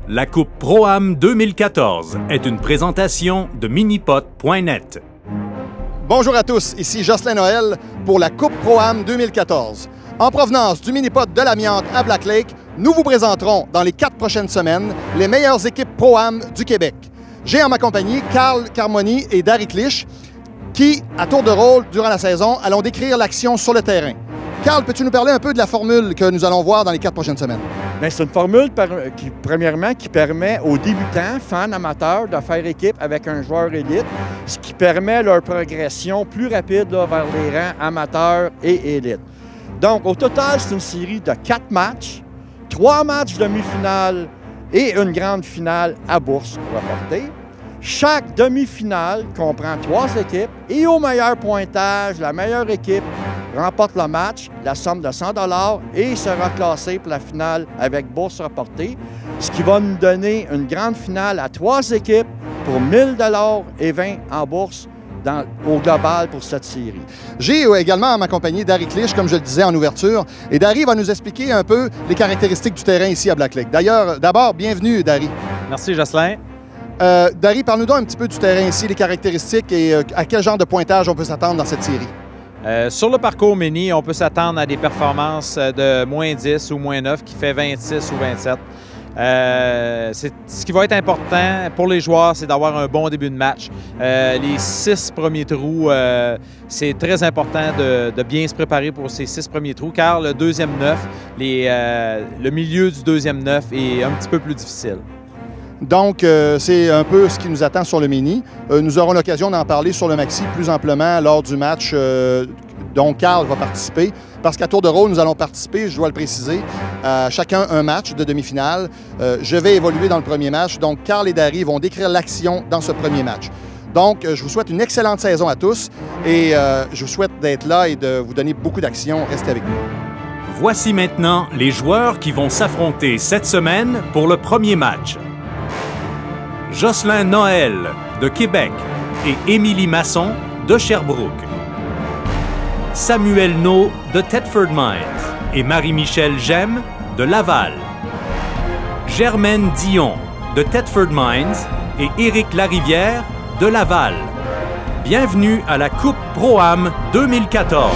La Coupe Pro-Am 2014 est une présentation de minipot.net. Bonjour à tous, ici Jocelyn Noël pour la Coupe Pro-Am 2014. En provenance du Minipot de l'Amiante à Black Lake, nous vous présenterons dans les 4 prochaines semaines les meilleures équipes Pro-Am du Québec. J'ai en ma compagnie Carl Carmoni et Darry Clich qui, à tour de rôle durant la saison, allons décrire l'action sur le terrain. Carl, peux-tu nous parler un peu de la formule que nous allons voir dans les 4 prochaines semaines? C'est une formule, premièrement, qui permet aux débutants, fans, amateurs, de faire équipe avec un joueur élite, ce qui permet leur progression plus rapide là, vers les rangs amateurs et élite. Donc, au total, c'est une série de 4 matchs, 3 matchs demi-finale et une grande finale à bourse reportée. Chaque demi-finale comprend 3 équipes et au meilleur pointage, la meilleure équipe remporte le match, la somme de 100 $ et sera classée pour la finale avec bourse reportée, ce qui va nous donner une grande finale à 3 équipes pour 1000 $ et 20 en bourse au global pour cette série. J'ai également en ma compagnie Darry Clich, comme je le disais en ouverture, et Darry va nous expliquer un peu les caractéristiques du terrain ici à Black Lake. D'ailleurs, d'abord, bienvenue Darry. Merci Jocelyn. Darry, parle-nous donc un petit peu du terrain ici, les caractéristiques et à quel genre de pointage on peut s'attendre dans cette série. Sur le parcours mini, on peut s'attendre à des performances de moins 10 ou moins 9 qui fait 26 ou 27. Ce qui va être important pour les joueurs, c'est d'avoir un bon début de match. Les 6 premiers trous, c'est très important de bien se préparer pour ces 6 premiers trous, car le deuxième 9, le milieu du deuxième 9 est un petit peu plus difficile. Donc, c'est un peu ce qui nous attend sur le mini. Nous aurons l'occasion d'en parler sur le maxi plus amplement lors du match dont Carl va participer. Parce qu'à tour de rôle, nous allons participer, je dois le préciser, à chacun un match de demi-finale. Je vais évoluer dans le premier match. Donc, Carl et Darry vont décrire l'action dans ce premier match. Donc, je vous souhaite une excellente saison à tous et je vous souhaite d'être là et de vous donner beaucoup d'action. Restez avec nous. Voici maintenant les joueurs qui vont s'affronter cette semaine pour le premier match. Jocelyn Noël de Québec et Émilie Masson de Sherbrooke. Samuel No de Thetford Mines et Marie-Michel Gemme de Laval. Germaine Dion de Thetford Mines et Éric Larivière de Laval. Bienvenue à la Coupe Pro-Am 2014.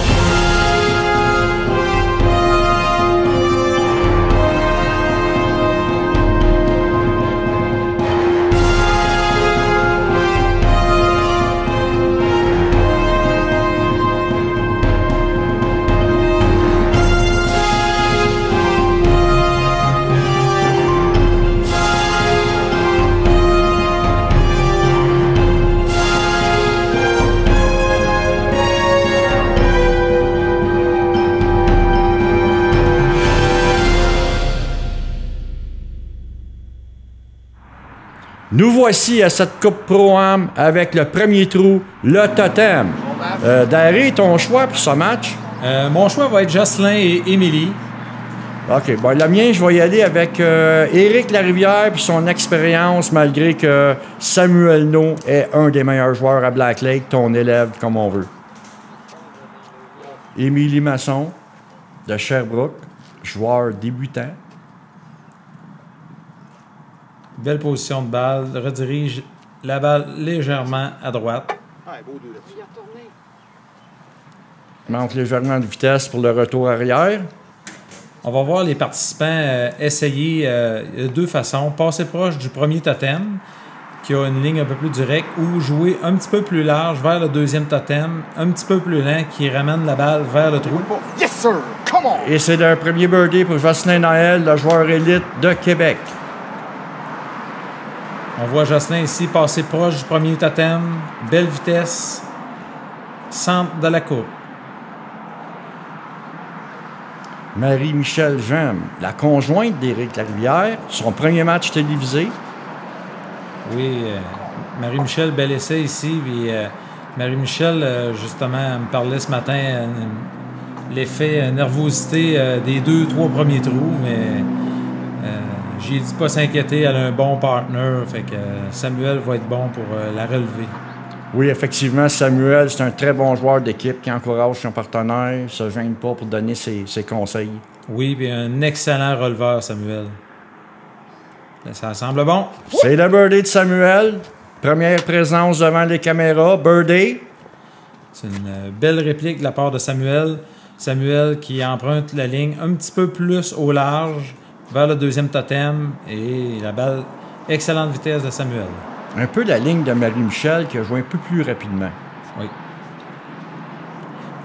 Nous voici à cette Coupe Pro-Am avec le premier trou, le totem. Darry, ton choix pour ce match? Mon choix va être Jocelyn et Émilie. OK. Bon, le mien, je vais y aller avec Éric Larivière puis son expérience, malgré que Samuel No est un des meilleurs joueurs à Black Lake, ton élève comme on veut. Émilie Masson de Sherbrooke, joueur débutant. Belle position de balle. Redirige la balle légèrement à droite. Manque légèrement de vitesse pour le retour arrière. On va voir les participants essayer de 2 façons. Passer proche du premier totem, qui a une ligne un peu plus directe, ou jouer un petit peu plus large vers le deuxième totem, un petit peu plus lent, qui ramène la balle vers le trou. Yes, sir! Come on! Et c'est le premier birdie pour Jocelyn Noël, le joueur élite de Québec. On voit Jocelyn ici passer proche du premier totem. Belle vitesse. Centre de la coupe. Marie-Michel Gemme, la conjointe d'Éric Larivière, son premier match télévisé. Oui, Marie-Michel, bel essai ici. Puis, Marie-Michel, justement, me parlait ce matin l'effet nervosité des 2-3 premiers trous, mais j'ai dit pas s'inquiéter, elle a un bon partner, fait que Samuel va être bon pour la relever. Oui, effectivement, Samuel, c'est un très bon joueur d'équipe qui encourage son partenaire, ne se gêne pas pour donner ses conseils. Oui, puis un excellent releveur, Samuel. Ça semble bon. C'est le birdie de Samuel. Première présence devant les caméras. Birdie. C'est une belle réplique de la part de Samuel. Samuel qui emprunte la ligne un petit peu plus au large vers le deuxième totem. Et la balle, excellente vitesse de Samuel. Un peu la ligne de Marie-Michel qui a joué un peu plus rapidement. Oui.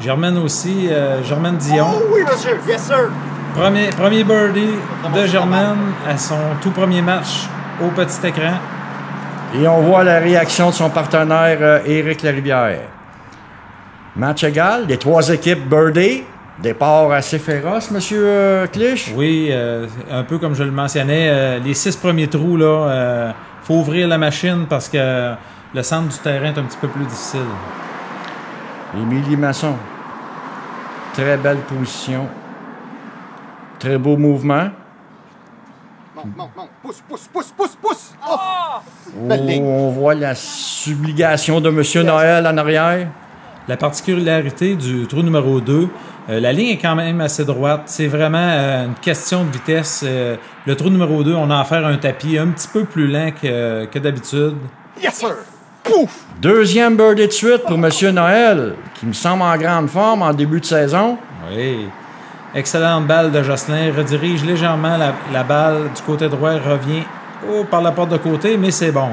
Germaine aussi, Germaine Dion. Oh oui, monsieur. Yes, sir. Premier birdie de Germaine à son tout premier match au petit écran. Et on voit la réaction de son partenaire Éric Larivière. Match égal, les trois équipes birdie. Départ assez féroce, monsieur Clich. Oui, un peu comme je le mentionnais, les 6 premiers trous, là, faut ouvrir la machine parce que le centre du terrain est un petit peu plus difficile. Émilie Masson. Très belle position. Très beau mouvement. Monte. Pousse. Oh! Belle ligne. On voit la subligation de monsieur Noël en arrière. La particularité du trou numéro 2, la ligne est quand même assez droite. C'est vraiment une question de vitesse. Le trou numéro 2, on a affaire à un tapis un petit peu plus lent que d'habitude. Yes, sir. Pouf! Deuxième birdie de suite pour monsieur Noël, qui me semble en grande forme en début de saison. Oui. Excellente balle de Jocelyn. Redirige légèrement la balle du côté droit. Revient par la porte de côté, mais c'est bon.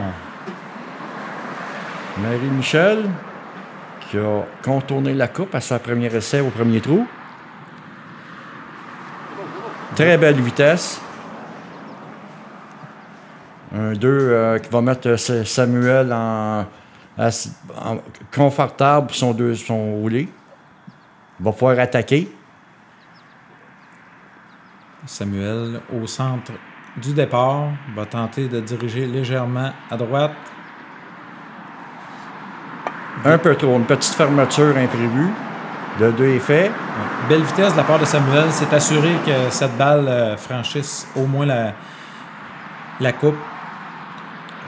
Marie-Michel, qui a contourné la coupe à sa première essai au premier trou. Très belle vitesse. Un 2 qui va mettre Samuel en confortable pour son roulé. Il va pouvoir attaquer. Samuel, au centre du départ, va tenter de diriger légèrement à droite. Un peu trop, une petite fermeture imprévue. Le 2 est fait. Ouais. Belle vitesse de la part de Samuel. C'est assuré que cette balle franchisse au moins la coupe.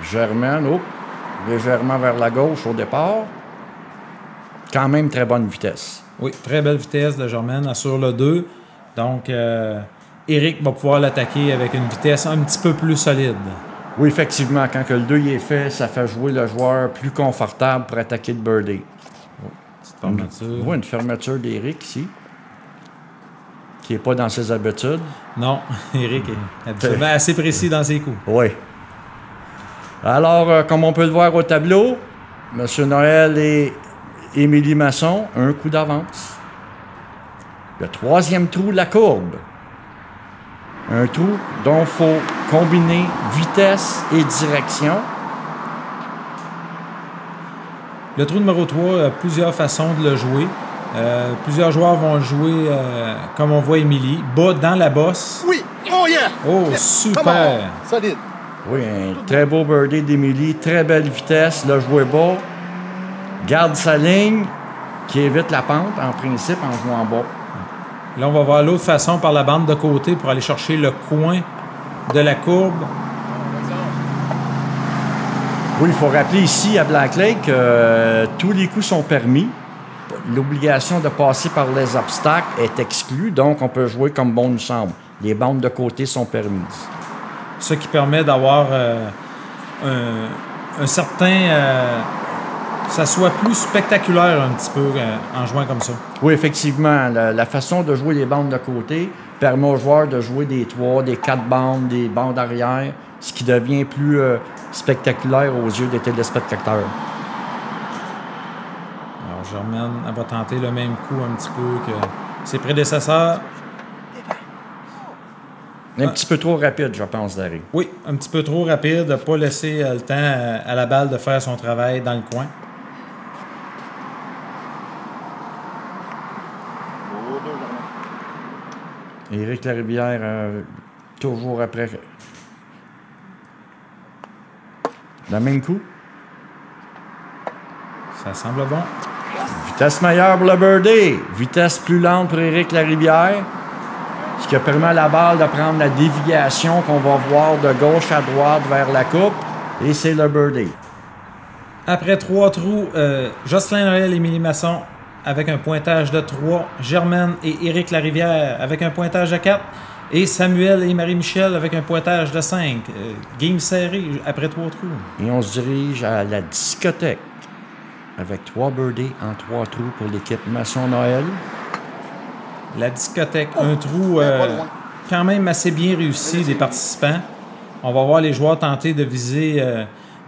Germaine, légèrement vers la gauche au départ. Quand même très bonne vitesse. Oui, très belle vitesse de Germaine, assure le 2. Donc, Éric va pouvoir l'attaquer avec une vitesse un petit peu plus solide. Oui, effectivement, quand que le 2 est fait, ça fait jouer le joueur plus confortable pour attaquer le birdie. Petite fermeture. Oui, une fermeture d'Éric ici, qui n'est pas dans ses habitudes. Non, Éric est absolument assez précis dans ses coups. Oui. Alors, comme on peut le voir au tableau, M. Noël et Émilie Masson, un coup d'avance. Le troisième trou de la courbe. Un trou dont il faut combiner vitesse et direction. Le trou numéro 3 a plusieurs façons de le jouer. Plusieurs joueurs vont le jouer comme on voit Émilie. Bas dans la bosse. Oui! Oh yeah! Oh, Yes. super! Solide. Oui, un très beau birdie d'Émilie. Très belle vitesse. Le joué bas. Garde sa ligne qui évite la pente, en principe, en jouant bas. Là, on va voir l'autre façon par la bande de côté pour aller chercher le coin de la courbe. Oui, il faut rappeler ici à Black Lake que tous les coups sont permis. L'obligation de passer par les obstacles est exclue, donc on peut jouer comme bon nous semble. Les bandes de côté sont permises. Ce qui permet d'avoir un certain... ça soit plus spectaculaire un petit peu en jouant comme ça. Oui, effectivement. La façon de jouer les bandes de côté permet aux joueurs de jouer des 3, des 4 bandes, des bandes arrière, ce qui devient plus spectaculaire aux yeux des téléspectateurs. Alors, Germaine, elle va tenter le même coup un petit peu que ses prédécesseurs. Un petit peu trop rapide, je pense, Darry. Oui, un petit peu trop rapide, de ne pas laisser le temps à la balle de faire son travail dans le coin. Éric Larivière, toujours après. Le même coup. Ça semble bon. Vitesse meilleure pour le birdie. Vitesse plus lente pour Éric Larivière. Ce qui permet à la balle de prendre la déviation qu'on va voir de gauche à droite vers la coupe. Et c'est le birdie. Après 3 trous, Jocelyn Noël et Émilie Masson avec un pointage de 3. Germaine et Éric Larivière avec un pointage de 4. Et Samuel et Marie-Michel avec un pointage de 5. Game serré après 3 trous. Et on se dirige à la discothèque avec 3 birdies en 3 trous pour l'équipe Masson-Noël. La discothèque, un trou quand même assez bien réussi des participants. On va voir les joueurs tenter de viser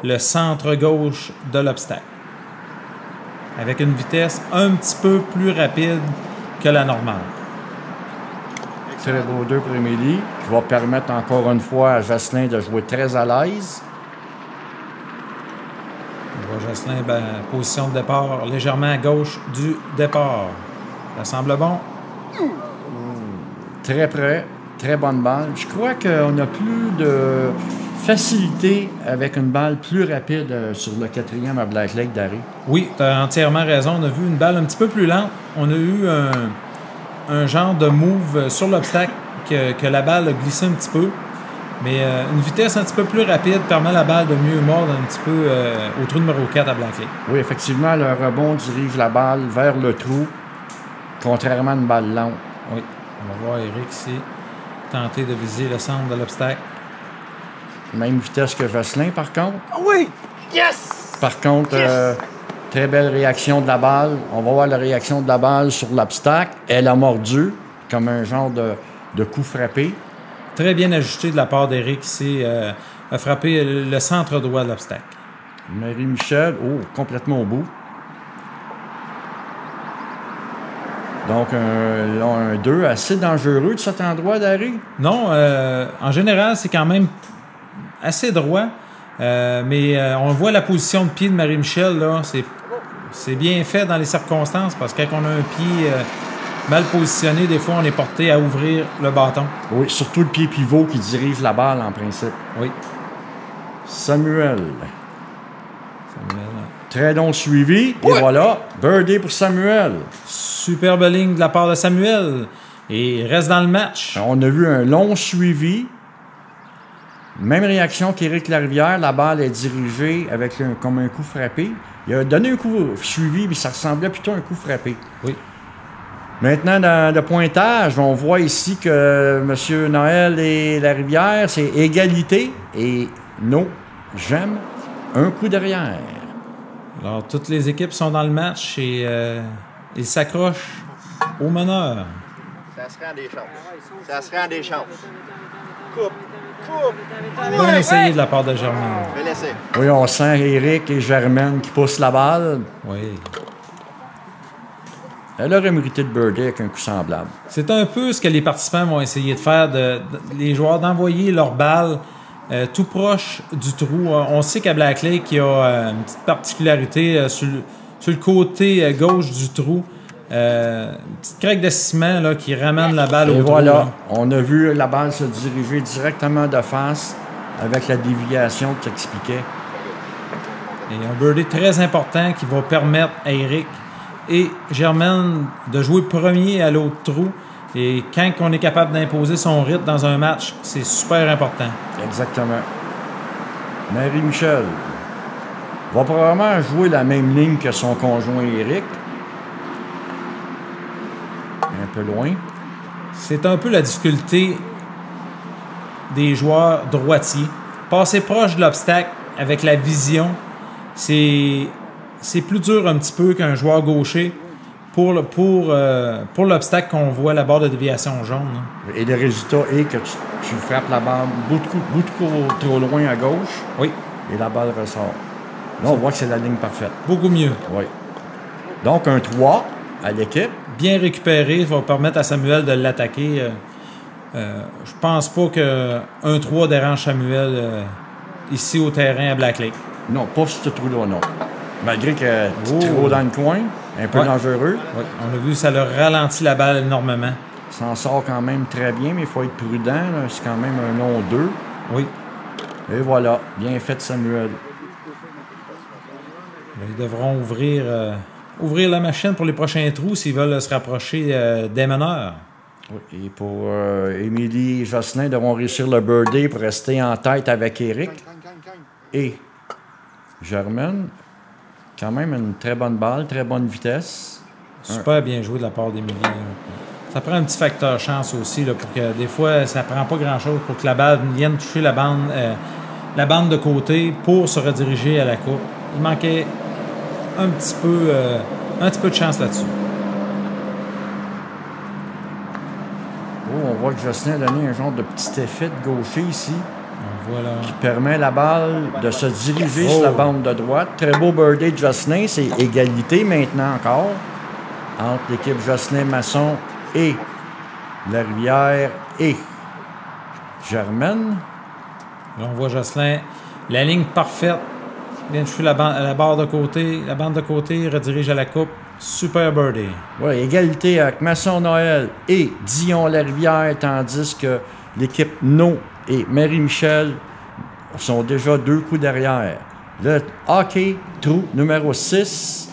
le centre gauche de l'obstacle. Avec une vitesse un petit peu plus rapide que la normale. Très beau 2 pour Émilie, qui va permettre encore une fois à Jocelyn de jouer très à l'aise. On voit Jocelyn, position de départ légèrement à gauche du départ. Ça semble bon. Très près, très bonne balle. Je crois qu'on a plus de facilité avec une balle plus rapide sur le 4e à Black Lake, Darry. Oui, tu as entièrement raison. On a vu une balle un petit peu plus lente. On a eu un genre de move sur l'obstacle que la balle a glissé un petit peu. Mais une vitesse un petit peu plus rapide permet à la balle de mieux mordre un petit peu au trou numéro 4 à Black Lake. Oui, effectivement, le rebond dirige la balle vers le trou, contrairement à une balle lente. Oui, on va voir Eric ici tenter de viser le centre de l'obstacle. Même vitesse que Jocelyn, par contre. Oui! Yes! Par contre, très belle réaction de la balle. On va voir la réaction de la balle sur l'obstacle. Elle a mordu, comme un genre de coup frappé. Très bien ajusté de la part d'Éric ici. A frappé le centre droit de l'obstacle. Marie-Michel, complètement au bout. Donc, un 2 assez dangereux de cet endroit, Darry? Non, en général, c'est quand même assez droit. Mais on voit la position de pied de Marie-Michel, là. C'est bien fait dans les circonstances parce que quand on a un pied mal positionné, des fois, on est porté à ouvrir le bâton. Oui, surtout le pied pivot qui dirige la balle, en principe. Oui. Samuel. Très long suivi. Et voilà, birdie pour Samuel. Superbe ligne de la part de Samuel. Et il reste dans le match. On a vu un long suivi. Même réaction qu'Éric Larivière. La balle est dirigée avec comme un coup frappé. Il a donné un coup suivi, mais ça ressemblait plutôt à un coup frappé. Oui. Maintenant, dans le pointage, on voit ici que M. Noël et Larivière, c'est égalité. Et non, j'aime un coup derrière. Alors, toutes les équipes sont dans le match et ils s'accrochent au meneur. Ça se rend des chances. Ça se rend des chances. Coupe. Bien essayé de la part de Germaine. Je vais laisser. Oui, on sent Éric et Germaine qui poussent la balle. Oui. Elle aurait mérité de birdie avec un coup semblable. C'est un peu ce que les participants vont essayer de faire, les joueurs d'envoyer leur balle tout proche du trou. On sait qu'à Black Lake, il y a une petite particularité sur le côté gauche du trou. Une petite craque de ciment là, qui ramène la balle au trou. Et voilà, on a vu la balle se diriger directement de face avec la déviation que tu expliquais. Et un birdie très important qui va permettre à Éric et Germaine de jouer premier à l'autre trou. Et quand on est capable d'imposer son rythme dans un match, c'est super important. Exactement. Marie-Michel va probablement jouer la même ligne que son conjoint Éric. Un peu loin. C'est un peu la difficulté des joueurs droitiers. Passer proche de l'obstacle avec la vision, c'est plus dur un petit peu qu'un joueur gaucher pour l'obstacle qu'on voit à la barre de déviation jaune. Hein. Et le résultat est que tu frappes la balle beaucoup trop loin à gauche. Oui. Et la balle ressort. Là, on voit que c'est la ligne parfaite. Beaucoup mieux. Oui. Donc, un 3 à l'équipe. Bien récupéré, ça va permettre à Samuel de l'attaquer. Je pense pas qu'un 3 dérange Samuel ici au terrain à Black Lake. Non, pas ce trou-là, non. Malgré que trop dans le coin, un peu dangereux. Oui, on a vu, ça leur ralentit la balle énormément. S'en sort quand même très bien, mais il faut être prudent. C'est quand même un long 2. Oui. Et voilà, bien fait Samuel. Ils devront ouvrir la machine pour les prochains trous s'ils veulent se rapprocher des meneurs. Oui, et pour Émilie et Jocelyn devront réussir le birdie pour rester en tête avec Éric. Et Germaine, quand même une très bonne balle, très bonne vitesse. Super bien joué de la part d'Émilie. ça prend un petit facteur chance aussi, là, pour que des fois, ça prend pas grand-chose pour que la balle vienne toucher la bande de côté pour se rediriger à la coupe. Il manquait un petit peu de chance là-dessus. Oh, on voit que Jocelyn a donné un genre de petit effet de gaucher ici. Voilà. Qui permet à la balle de se diriger sur la bande de droite. Très beau birdie de Jocelyn. C'est égalité maintenant encore entre l'équipe Jocelyn-Masson et Larivière et Germaine. Là, on voit Jocelyn. La ligne parfaite. Vient toucher la barre de côté. La bande de côté redirige à la coupe. Super birdie. Oui, égalité avec Masson-Noël et Dion-Larivière, tandis que l'équipe No et Marie-Michel sont déjà 2 coups derrière. Le hockey, trou numéro 6.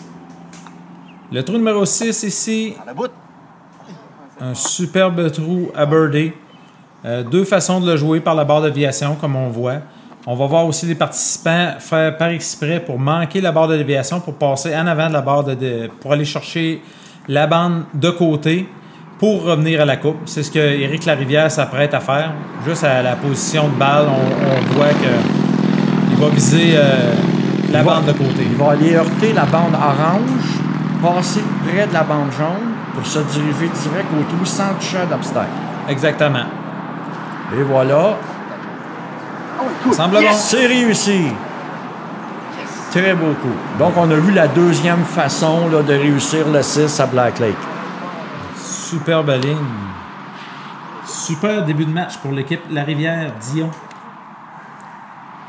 Le trou numéro 6 ici. Un superbe trou à birdie. 2 façons de le jouer par la barre de déviation, comme on voit. On va voir aussi les participants faire par exprès pour manquer la barre de déviation, pour passer en avant de la barre pour aller chercher la bande de côté pour revenir à la coupe. C'est ce que Éric Larivière s'apprête à faire. Juste à la position de balle, on voit qu'il va viser la bande de côté. Il va aller heurter la bande orange, passer près de la bande jaune pour se diriger direct au trou sans toucher d'obstacle. Exactement. Et voilà. Semble bon. C'est réussi. Très beau coup. Donc, on a vu la deuxième façon là, de réussir le 6 à Black Lake. Superbe ligne. Super début de match pour l'équipe Larivière-Dion.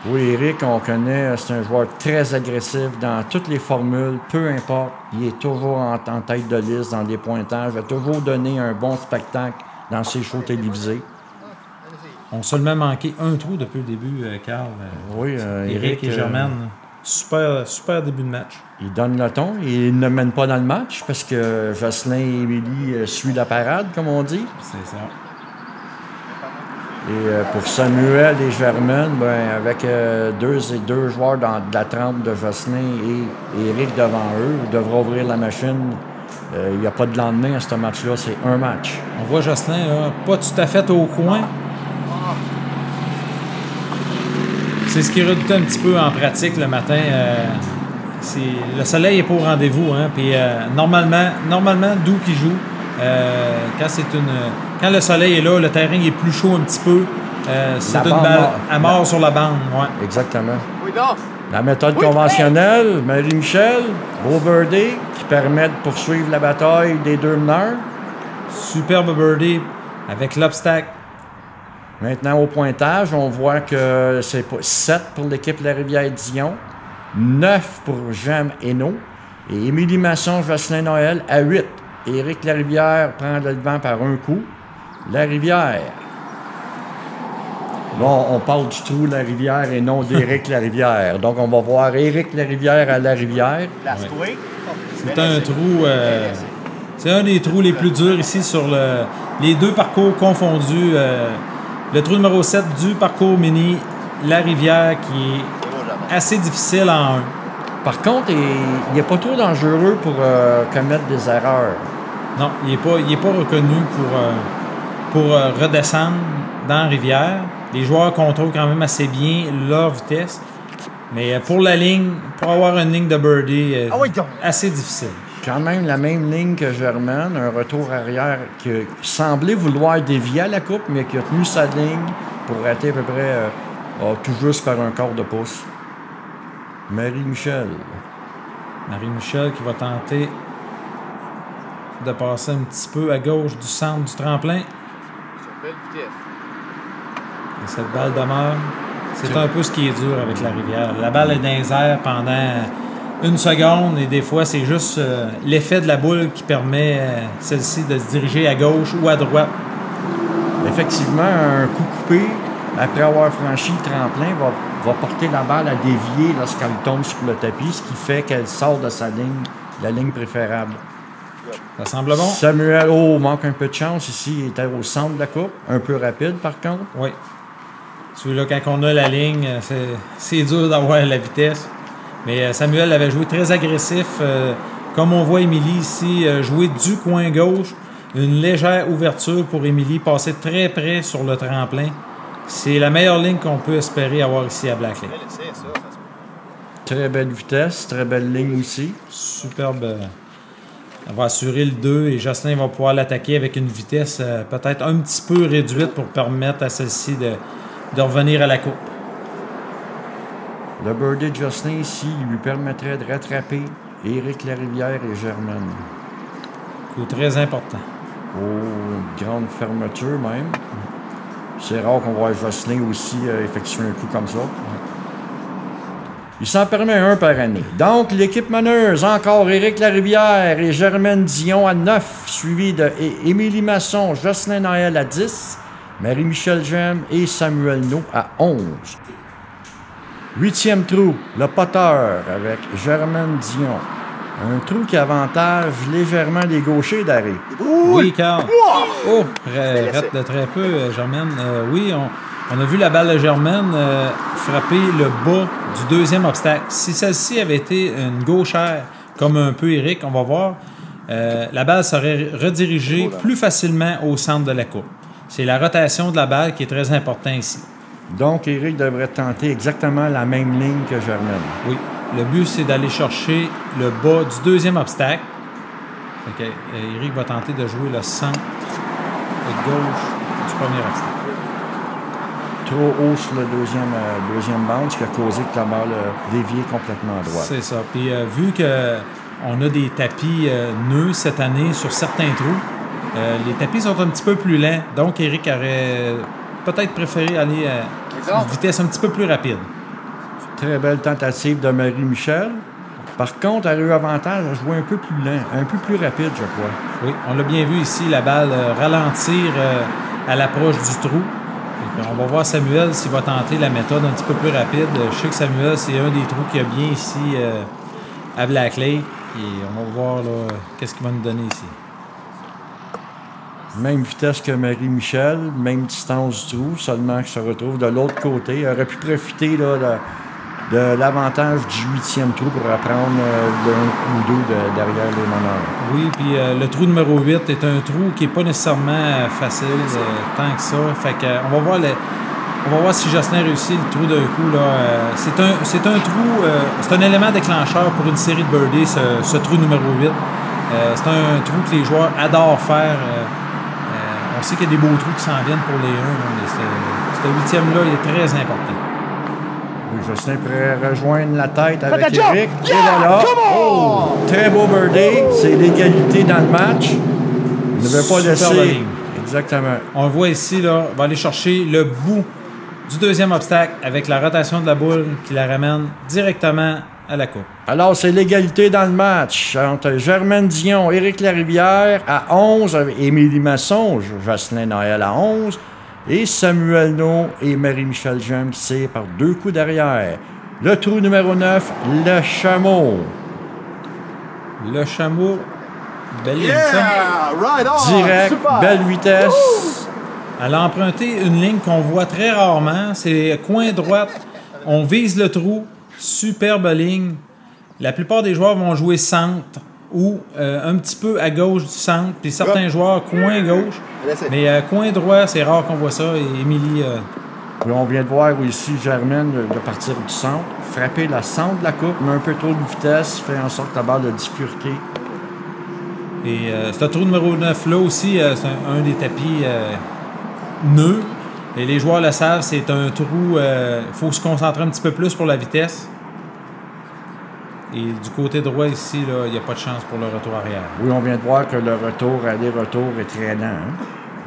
Oui, Éric, on connaît, c'est un joueur très agressif dans toutes les formules, peu importe. Il est toujours en tête de liste dans les pointages. Il va toujours donner un bon spectacle dans ses shows télévisés. On a seulement manqué un trou depuis le début, Carl. Oui, Éric et Germaine. Super début de match. Il donne le ton. Il ne mène pas dans le match parce que Jocelyn et Émilie suivent la parade, comme on dit. C'est ça. Et pour Samuel et Germaine, ben, avec deux joueurs de la trempe de Jocelyn et Éric devant eux, ils devraient ouvrir la machine. Il n'y a pas de lendemain à ce match-là, c'est un match. On voit Jocelyn, là, pas tout à fait au coin. C'est ce qui redoute un petit peu en pratique le matin. Le soleil n'est pas au rendez-vous. Hein, puis normalement d'où qu'il joue, quand le soleil est là, le terrain est plus chaud un petit peu. C'est une balle à mort sur la bande. Ouais. Exactement. La méthode conventionnelle, Marie-Michel, beau birdie qui permet de poursuivre la bataille des 2 meneurs. Superbe birdie avec l'obstacle. Maintenant, au pointage, on voit que c'est 7 pour l'équipe Larivière-Dion, 9 pour Jem Hainaut et Émilie Masson, Jocelyn-Noël à 8. Éric Larivière prend le devant par un coup. Larivière. Bon, on parle du trou Larivière et non d'Éric Larivière. Donc, on va voir Éric Larivière à Larivière. Ouais. C'est un trou... c'est un des trous les plus durs ici sur les 2 parcours confondus. Le trou numéro 7 du parcours mini Larivière qui est assez difficile en 1. Par contre, il n'est pas trop dangereux pour commettre des erreurs. Non, il n'est pas reconnu pour redescendre dans la rivière. Les joueurs contrôlent quand même assez bien leur vitesse. Mais pour la ligne, pour avoir une ligne de birdie, assez difficile. Quand même la même ligne que Germaine, un retour arrière qui semblait vouloir dévier à la coupe, mais qui a tenu sa ligne pour rater à peu près tout juste par un quart de pouce. Marie-Michel. Marie-Michel qui va tenter de passer un petit peu à gauche du centre du tremplin. Et cette balle demeure. C'est un peu ce qui est dur avec la rivière. La balle est dans les airs pendant 1 seconde et des fois, c'est juste l'effet de la boule qui permet celle-ci de se diriger à gauche ou à droite. Effectivement, un coup coupé, après avoir franchi le tremplin, va porter la balle à dévier lorsqu'elle tombe sur le tapis, ce qui fait qu'elle sort de sa ligne, la ligne préférable. Ça semble bon. Samuel, manque un peu de chance ici. Il était au centre de la coupe. Un peu rapide, par contre. Oui. Celui-là, quand on a la ligne, c'est dur d'avoir la vitesse. Mais Samuel avait joué très agressif. Comme on voit Émilie ici jouer du coin gauche. Une légère ouverture pour Émilie, passer très près sur le tremplin. C'est la meilleure ligne qu'on peut espérer avoir ici à Black Lake. Très belle vitesse, très belle ligne aussi. Superbe. On va assurer le 2 et Jocelyn va pouvoir l'attaquer avec une vitesse peut-être un petit peu réduite pour permettre à celle-ci de revenir à la coupe. Le birdie de Jocelyn ici lui permettrait de rattraper Éric Larivière et Germaine. Coup très important. Oh, grande fermeture même. C'est rare qu'on voit Jocelyn aussi effectuer un coup comme ça. Il s'en permet un par année. Donc, l'équipe meneuse, encore Éric Larivière et Germaine Dion à 9, suivi de Émilie Masson, Jocelyn Noël à 10, Marie-Michel Gemme et Samuel No à 11. 8e trou, le poteur avec Germaine Dion. Un trou qui avantage légèrement les gauchers d'arrêt. Oui, Carl. Oh, rate de très peu, Germaine. Oui, on a vu la balle de Germaine frapper le bas du deuxième obstacle. Si celle-ci avait été une gauchère, comme un peu Éric, on va voir, la balle serait redirigée plus facilement au centre de la coupe. C'est la rotation de la balle qui est très importante ici. Donc, Éric devrait tenter exactement la même ligne que Germaine. Oui. Le but, c'est d'aller chercher le bas du deuxième obstacle. Fait que, Éric va tenter de jouer le centre de gauche du premier obstacle. Trop haut sur le deuxième bande, ce qui a causé que la balle dévié complètement à droite. C'est ça. Puis vu qu'on a des tapis nœuds cette année sur certains trous, les tapis sont un petit peu plus lents. Donc, Éric aurait peut-être préféré aller à une vitesse un petit peu plus rapide. Très belle tentative de Marie-Michel. Par contre, elle a eu avantage à jouer un peu plus lent, un peu plus rapide, je crois. Oui, on l'a bien vu ici, la balle ralentir à l'approche du trou. On va voir Samuel s'il va tenter la méthode un petit peu plus rapide. Je sais que Samuel, c'est un des trous qu'il y a bien ici à Black Lake. Et on va voir qu'est-ce qu'il va nous donner ici. Même vitesse que Marie-Michel, même distance du trou, seulement qu'il se retrouve de l'autre côté. Il aurait pu profiter là, de l'avantage du 8e trou pour apprendre d'un ou deux derrière les meneurs. Oui, puis le trou numéro 8 est un trou qui n'est pas nécessairement facile tant que ça. Fait que on va voir si Jocelyn réussit le trou d'un coup. C'est un trou, c'est un élément déclencheur pour une série de birdies, ce trou numéro 8. C'est un trou que les joueurs adorent faire. On sait qu'il y a des beaux trous qui s'en viennent pour les 1, mais ce 8e-là, il est très important. Oui, Jocelyn pourrait rejoindre la tête avec Éric. Et voilà. Oh, très beau birdie. C'est l'égalité dans le match. Il ne veut pas laisser. Exactement. On le voit ici, là, on va aller chercher le bout du deuxième obstacle avec la rotation de la boule qui la ramène directement à la coupe. Alors, c'est l'égalité dans le match entre Germaine Dion, Éric Larivière à 11, avec Émilie Masson, Jocelyn Noël à 11, et Samuel No et Marie-Michel Gemme qui tirent par 2 coups derrière. Le trou numéro 9, le chameau. Le chameau, belle ligne, Right on! Direct, Super. belle vitesse. Elle a emprunté une ligne qu'on voit très rarement. C'est coin droite. On vise le trou. Superbe ligne. La plupart des joueurs vont jouer centre ou un petit peu à gauche du centre. Puis certains joueurs, coin gauche. Mais coin droit, c'est rare qu'on voit ça. Et Émilie... Puis on vient de voir ici Germaine de partir du centre, frapper le centre de la coupe, mais un peu trop de vitesse, fait en sorte que la balle a bifurqué. Et ce trou numéro 9 là aussi, c'est un des tapis nœuds. Et les joueurs le savent, c'est un trou, il faut se concentrer un petit peu plus pour la vitesse. Et du côté droit ici, il n'y a pas de chance pour le retour arrière. Oui, on vient de voir que le retour, aller-retour est très lent. Hein?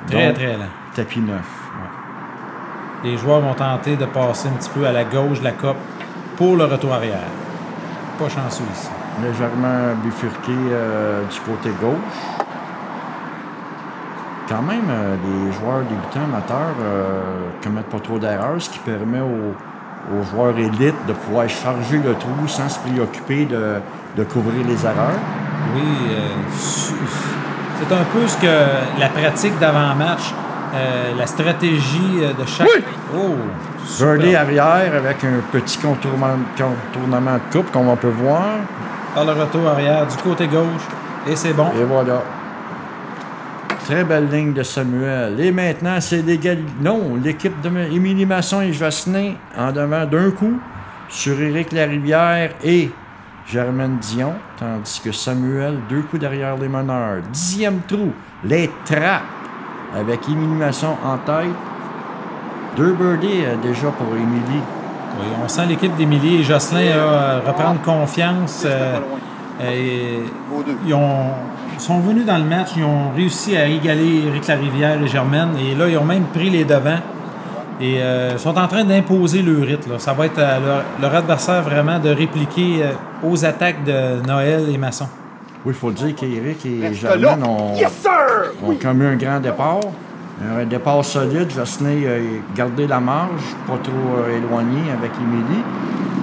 Très, Donc, très lent. Tapis neuf. Ouais. Les joueurs vont tenter de passer un petit peu à la gauche de la coupe pour le retour arrière. Pas chanceux ici. Légèrement bifurqué du côté gauche. Quand même, les joueurs débutants amateurs commettent pas trop d'erreurs, ce qui permet aux joueurs élites de pouvoir charger le trou sans se préoccuper de couvrir les erreurs. Oui, c'est un peu ce que la pratique d'avant-match, la stratégie de chaque... Oui! Oh! Birdie arrière avec un petit contournement de coupe, comme on peut voir. Par le retour arrière du côté gauche. Et c'est bon. Et voilà. Très belle ligne de Samuel. Et maintenant, c'est l'égalité. Non, l'équipe de Émilie Masson et Josselin en devant d'un coup sur Éric Larivière et Germaine Dion, tandis que Samuel, 2 coups derrière les meneurs. 10e trou, les trappes avec Émilie Masson en tête. 2 birdies déjà pour Émilie. Oui, on sent l'équipe d'Émilie et Josselin reprendre confiance. Ils sont venus dans le match, ils ont réussi à égaler Éric Larivière et Germaine, et là, ils ont même pris les devants. Et sont en train d'imposer le rythme. Là. Ça va être à leur adversaire vraiment de répliquer aux attaques de Noël et Masson. Oui, il faut le dire qu'Éric et Germaine ont comme eu un grand départ. Un départ solide. Josselin a gardé la marge, pas trop éloigné avec Émilie.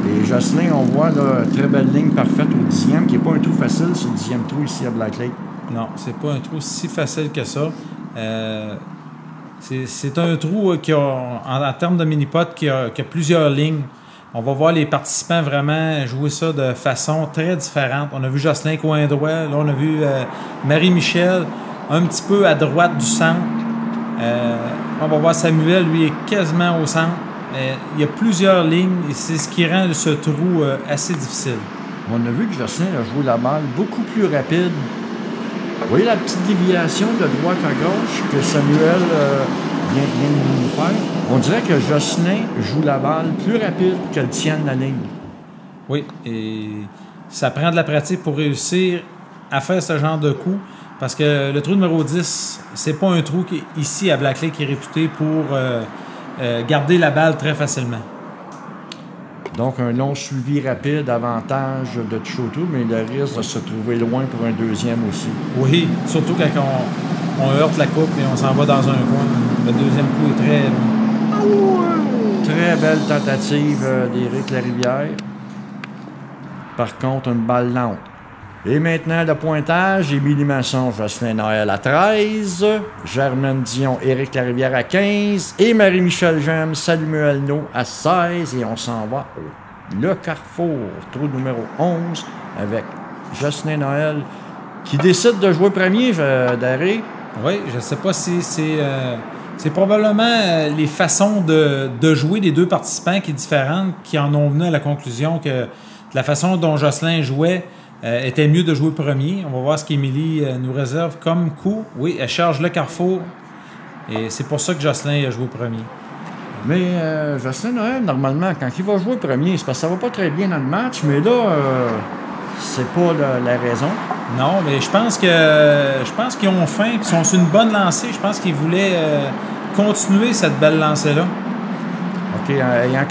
Et Josselin, on voit là, très belle ligne parfaite au 10e, qui n'est pas un trou facile sur le 10e trou ici à Black Lake. Non, c'est pas un trou si facile que ça. C'est un trou qui a, en termes de mini-pot, qui a plusieurs lignes. On va voir les participants vraiment jouer ça de façon très différente. On a vu Josselin coin droit. Là, on a vu Marie-Michel un petit peu à droite du centre. On va voir Samuel, lui, est quasiment au centre. Il y a plusieurs lignes et c'est ce qui rend ce trou assez difficile. On a vu que Josselin a joué la balle beaucoup plus rapide. Vous voyez la petite déviation de droite à gauche que Samuel vient de nous faire? On dirait que Josselin joue la balle plus rapide qu'elle tienne la ligne. Oui, et ça prend de la pratique pour réussir à faire ce genre de coup. Parce que le trou numéro 10, c'est pas un trou qui, ici à Black Lake, qui est réputé pour garder la balle très facilement. Donc, un long suivi rapide, avantage de Tchoto, mais le risque de se trouver loin pour un deuxième aussi. Oui, surtout quand on heurte la coupe et on s'en va dans un coin. Le deuxième coup est très loin. Très belle tentative d'Éric Larivière. Par contre, une balle lente. Et maintenant, le pointage, Émilie Masson, Josselin Noël à 13, Germaine Dion, Éric Larivière à 15 et Marie-Michel Gemme, Samuel No à 16. Et on s'en va au Le Carrefour, trou numéro 11, avec Josselin Noël qui décide de jouer premier, Daré. Oui, je ne sais pas si c'est probablement les façons de jouer des deux participants qui est différente, qui en ont venu à la conclusion que la façon dont Josselin jouait était mieux de jouer premier. On va voir ce qu'Émilie nous réserve comme coup. Oui, elle charge le carrefour. Et c'est pour ça que Josselin a joué premier. Mais Josselin Noël, normalement, quand il va jouer premier, c'est parce que ça va pas très bien dans le match. Mais là, c'est pas la raison. Non, mais je pense qu'ils ont faim. Ils sont sur une bonne lancée. Je pense qu'ils voulaient continuer cette belle lancée-là. OK, ayant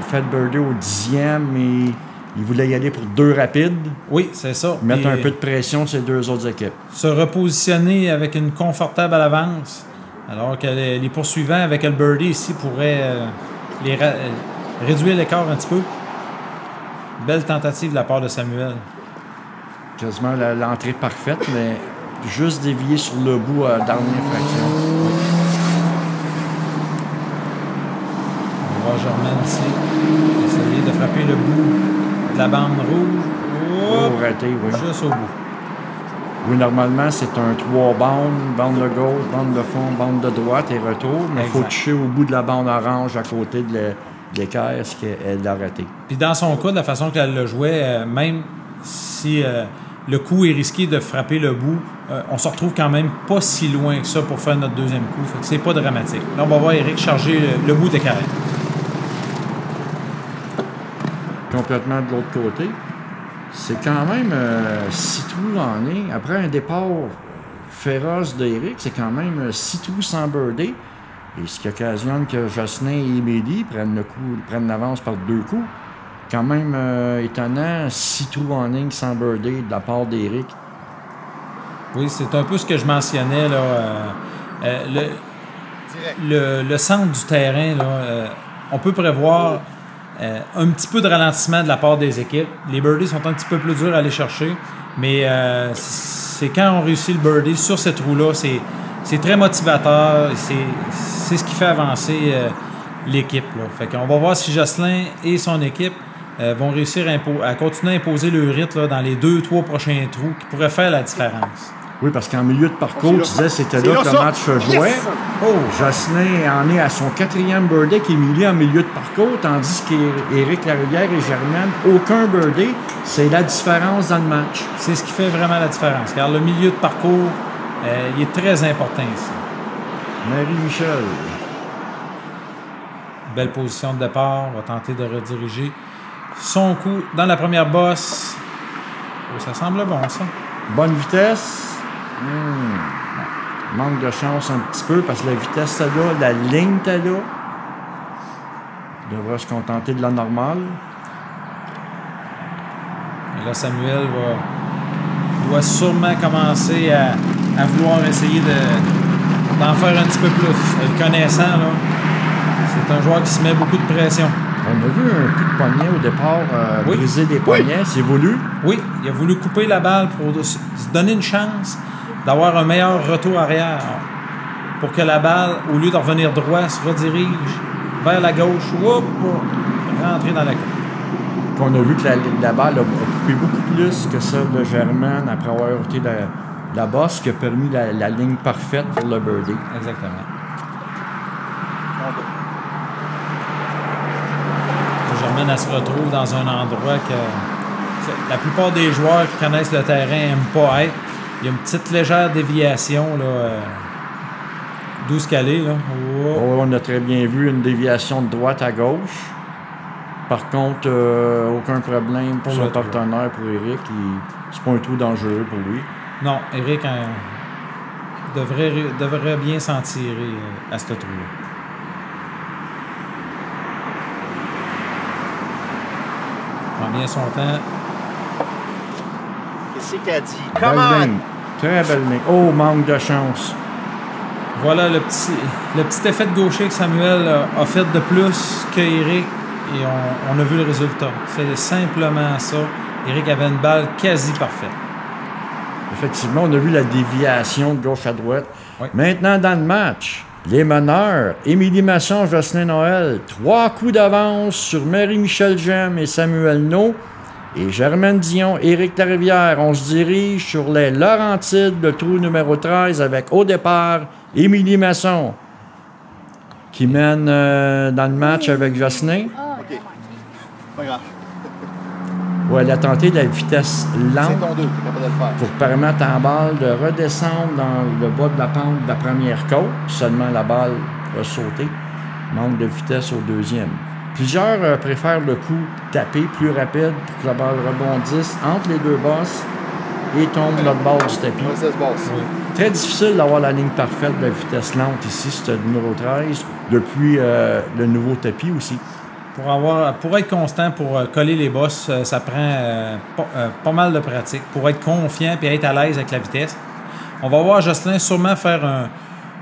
fait le birdie au 10e, mais il voulait y aller pour 2 rapides. Oui, c'est ça. Mettre un peu de pression sur les 2 autres équipes. Se repositionner avec une confortable avance. Alors que les poursuivants avec le birdie ici pourraient réduire l'écart un petit peu. Belle tentative de la part de Samuel. Quasiment l'entrée parfaite, mais juste dévié sur le bout à dernière fraction. On va voir Germaine ici. Essayer de frapper le bout de la bande rouge. Raté, oui. Juste au bout. Oui, normalement, c'est un 3 bandes, bande de gauche, bande de fond, bande de droite et retour. Mais il faut toucher au bout de la bande orange à côté de l'équerre, ce qu'elle a raté. Puis dans son cas, de la façon qu'elle le jouait, même si le coup est risqué de frapper le bout, on se retrouve quand même pas si loin que ça pour faire notre deuxième coup. Fait que c'est pas dramatique. Là, on va voir Éric charger le bout d'équerre. Complètement de l'autre côté. C'est quand même 6 trous en ligne. Après un départ féroce d'Éric, c'est quand même 6 trous sans birdie. Et ce qui occasionne que Josselin et Émilie prennent l'avance par 2 coups. Quand même étonnant, 6 trous en ligne sans birdie de la part d'Éric. Oui, c'est un peu ce que je mentionnais. Là, le centre du terrain, là, on peut prévoir un petit peu de ralentissement de la part des équipes. Les birdies sont un petit peu plus durs à aller chercher, mais c'est quand on réussit le birdie sur ce trou-là, c'est très motivateur. C'est ce qui fait avancer l'équipe. Là. Fait qu'on va voir si Josselin et son équipe vont réussir à continuer à imposer le rythme là, dans les 2-3 prochains trous qui pourraient faire la différence. Oui, parce qu'en milieu de parcours, tu disais c'était là que le match se jouait. Oh, Jocelyn en est à son 4e birdie qui est mis en milieu de parcours, tandis qu'Éric Larivière et Germaine, aucun birdie. C'est la différence dans le match. C'est ce qui fait vraiment la différence, car le milieu de parcours, il est très important ici. Marie-Michel. Belle position de départ, va tenter de rediriger son coup dans la première bosse. Oh, ça semble bon, ça. Bonne vitesse. Manque de chance un petit peu parce que la vitesse est là, la ligne est là. Il devrait se contenter de la normale. Et là, Samuel doit sûrement commencer à vouloir essayer d'en faire un petit peu plus. Le connaissant, là, c'est un joueur qui se met beaucoup de pression. On a vu un coup de poignet au départ, briser des poignets, c'est voulu? Oui, il a voulu couper la balle pour se donner une chance d'avoir un meilleur retour arrière pour que la balle, au lieu de revenir droit, se redirige vers la gauche pour rentrer dans la coupe. On a vu que la balle a coupé beaucoup plus que celle de Germaine après avoir heurté la bosse, qui a permis la ligne parfaite pour le birdie. Exactement. Germaine, elle se retrouve dans un endroit que la plupart des joueurs qui connaissent le terrain n'aiment pas être. Il y a une petite légère déviation, là, d'où ce qu'elle est. Là. Oh, on a très bien vu une déviation de droite à gauche. Par contre, aucun problème pour son partenaire, pour Éric. C'est pas un trou dangereux pour lui. Non, Éric devrait bien s'en tirer à ce trou-là. Prend bien son temps. Qu'est-ce qu'elle dit? Belle Comment? ligne. Très belle ligne. Oh, manque de chance. Voilà le petit effet de gaucher que Samuel a fait de plus qu'Éric. Et on a vu le résultat. C'est simplement ça. Éric avait une balle quasi parfaite. Effectivement, on a vu la déviation de gauche à droite. Oui. Maintenant, dans le match, les meneurs, Émilie Masson, Jocelyn Noël, 3 coups d'avance sur Marie-Michel Gemme et Samuel No. Et Germaine Dion, Éric Larivière. On se dirige sur les Laurentides, le trou numéro 13, avec au départ Émilie Masson, qui mène dans le match avec Jocelyn. OK. Pas grave. Où elle a tenté de la vitesse lente C'est ton 2, tu es capable de le faire. pour permettre à la balle de redescendre dans le bas de la pente de la première côte. Seulement la balle a sauté. Manque de vitesse au deuxième. Plusieurs préfèrent le coup tapé plus rapide pour que la balle rebondisse entre les deux bosses et tombe l'autre bord du tapis. Ouais, ça se passe. Oui. Très difficile d'avoir la ligne parfaite de vitesse lente ici, c'est le numéro 13, depuis le nouveau tapis aussi. Pour être constant, pour coller les bosses, ça prend pas mal de pratique. Pour être confiant et être à l'aise avec la vitesse. On va voir Jocelyn sûrement faire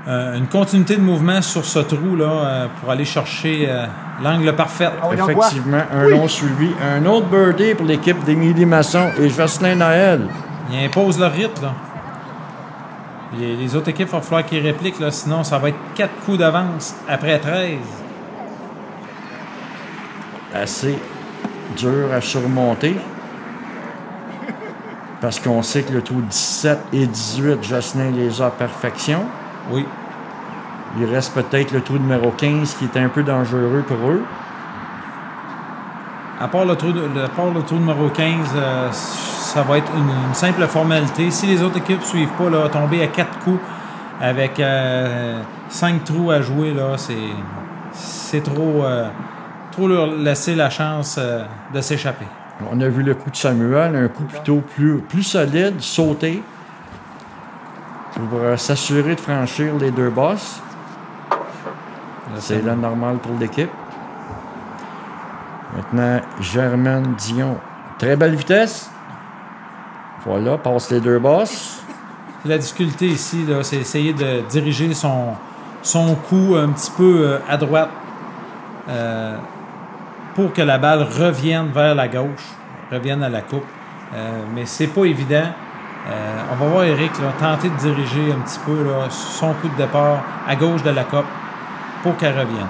une continuité de mouvement sur ce trou-là pour aller chercher l'angle parfait. Effectivement, un long suivi. Un autre birdie pour l'équipe d'Émilie Masson et Jocelyn Noël. Il impose le rythme. Là. Les autres équipes, il va falloir qu'ils répliquent. Là, sinon, ça va être 4 coups d'avance après 13. Assez dur à surmonter. Parce qu'on sait que le trou 17 et 18, Jocelyn les a à perfection. Oui. Il reste peut-être le trou numéro 15 qui est un peu dangereux pour eux. À part le trou numéro 15, ça va être une simple formalité. Si les autres équipes ne suivent pas, là, tomber à 4 coups avec 5 trous à jouer, là, c'est trop leur laisser la chance de s'échapper. On a vu le coup de Samuel, un coup plutôt plus solide, sauté, pour s'assurer de franchir les deux bosses. C'est la normale pour l'équipe. Maintenant, Germaine Dion. Très belle vitesse. Voilà, passe les deux bosses. La difficulté ici, là, c'est essayer de diriger son coup un petit peu à droite pour que la balle revienne vers la gauche, revienne à la coupe. Mais c'est pas évident. On va voir Éric là, tenter de diriger un petit peu là, son coup de départ à gauche de la coupe pour qu'elle revienne.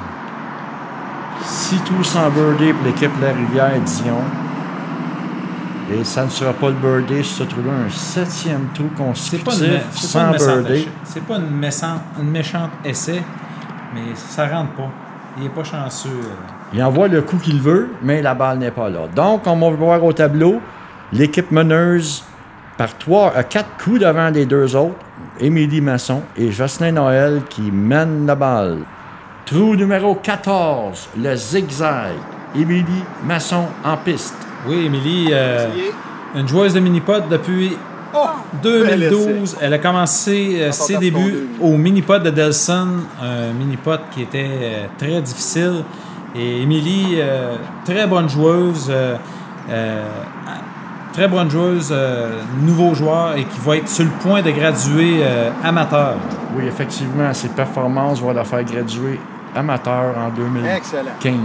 6 trous sans birdie pour l'équipe Larivière Dion. Et ça ne sera pas le birdie sur ce trou-là, un 7e trou consécutif sans birdie. C'est pas une méchante essai, mais ça rentre pas. Il est pas chanceux. Il envoie le coup qu'il veut, mais la balle n'est pas là. Donc, on va voir au tableau l'équipe meneuse par 4 coups devant les deux autres, Émilie Masson et Jocelyn Noël qui mènent la balle. Trou numéro 14, le zigzag. Émilie Masson en piste. Oui, Émilie, une joueuse de mini-pod depuis 2012. Elle a commencé ses débuts au mini-pod de Delson, un mini-pod qui était très difficile. Et Émilie, très bonne joueuse, nouveau joueur et qui va être sur le point de graduer amateur. Oui, effectivement, ses performances vont la faire graduer amateur en 2015. Excellent.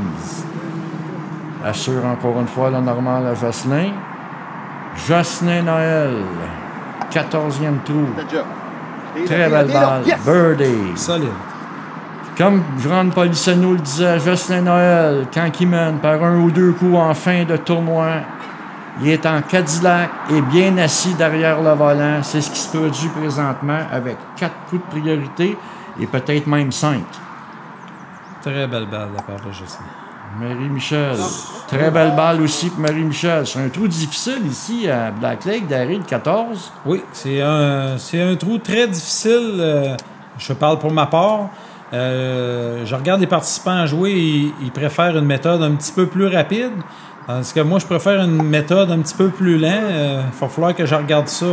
Assure encore une fois la normale à Jocelyn. Jocelyn Noël, 14e trou. Très belle balle. Yes! Birdie. Solide. Comme Ron Polissano le disait, Jocelyn Noël, quand il mène par 1 ou 2 coups en fin de tournoi, il est en Cadillac et bien assis derrière le volant. C'est ce qui se produit présentement avec 4 coups de priorité et peut-être même 5. Très belle balle de la part de Jocelyn. Marie-Michel. Très belle balle aussi pour Marie-Michel. C'est un trou difficile ici à Black Lake, d'arrêt de 14. Oui, c'est un trou très difficile. Je parle pour ma part. Je regarde les participants jouer et ils préfèrent une méthode un petit peu plus rapide. Tandis que moi, je préfère une méthode un petit peu plus lente. Il va falloir que je regarde ça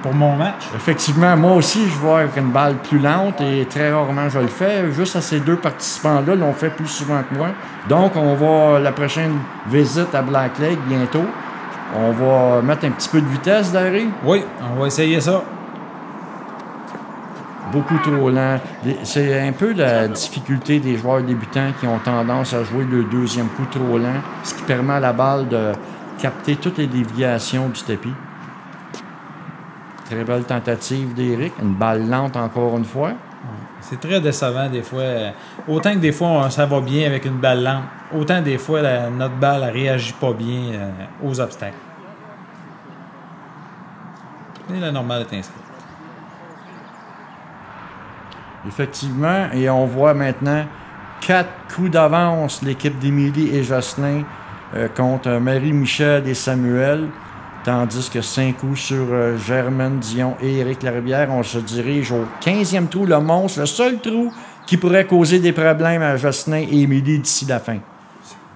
pour mon match. Effectivement, moi aussi, je vois avec une balle plus lente et très rarement je le fais. Juste à ces deux participants-là l'ont fait plus souvent que moi. Donc, on va, la prochaine visite à Black Lake bientôt, on va mettre un petit peu de vitesse, Larry. Oui, on va essayer ça. Beaucoup trop lent. C'est un peu la difficulté des joueurs débutants qui ont tendance à jouer le deuxième coup trop lent, ce qui permet à la balle de capter toutes les déviations du tapis. Très belle tentative d'Éric. Une balle lente encore une fois. C'est très décevant des fois. Autant que des fois, ça va bien avec une balle lente, autant des fois, notre balle ne réagit pas bien aux obstacles. Et la normale est inscrite. Effectivement, et on voit maintenant 4 coups d'avance l'équipe d'Émilie et Jocelyn contre Marie-Michel et Samuel, tandis que 5 coups sur Germaine Dion et Éric Larivière. On se dirige au 15e trou, le monstre, le seul trou qui pourrait causer des problèmes à Jocelyn et Émilie d'ici la fin.